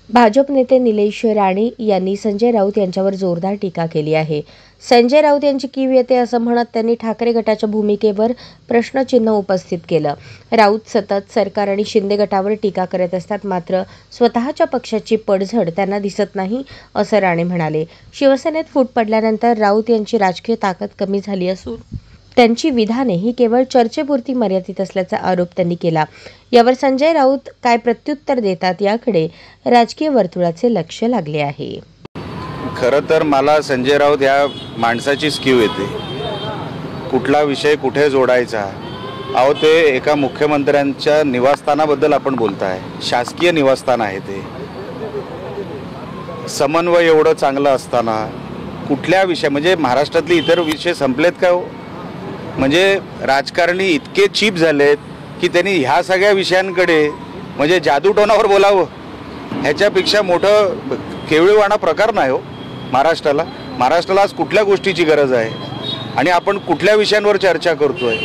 भाजप नेते निलेश राणे यांनी संजय राऊत यांच्यावर जोरदार टीका केली आहे. संजय राऊत यांची कीव येते असं म्हणत त्यांनी ठाकरे गटाच्या भूमिकेवर प्रश्नचिन्ह उपस्थित केलं. राऊत सतत सरकार आणि शिंदे गटावर टीका करत असतात, मात्र स्वतःच्या पक्षाची पडझड त्यांना दिसत नाही असं राणे म्हणाले. शिवसेनेत फूट पडल्यानंतर राऊत यांची राजकीय ताकद कमी झाली असून त्यांची विधाने ही केवळ चर्चेपुरती मर्यादित असल्याचा आरोप त्यांनी केला. यावर संजय राऊत काय प्रत्युत्तर देतात याकडे राजकीय वर्तुळाचे लक्ष लागले आहे. खरं तर मला संजय राऊत या माणसाचीच कीव येते. कुठला विषय कुठे जोडायचा. अहो, ते एका मुख्यमंत्र्यांच्या निवासस्थानाबद्दल आपण बोलताय. शासकीय निवासस्थान आहे ते. समन्वय एवढं चांगलं असताना कुठल्या विषय म्हणजे महाराष्ट्रातले इतर विषय संपलेत का हो? म्हणजे राजकारणी इतके चीप झालेत की त्यांनी ह्या सगळ्या विषयांकडे म्हणजे जादूटोणावर बोलावं. ह्याच्यापेक्षा मोठं केवळीवाणा प्रकार नाही हो महाराष्ट्राला. महाराष्ट्राला आज कुठल्या गोष्टीची गरज आहे आणि आपण कुठल्या विषयांवर चर्चा करतोय.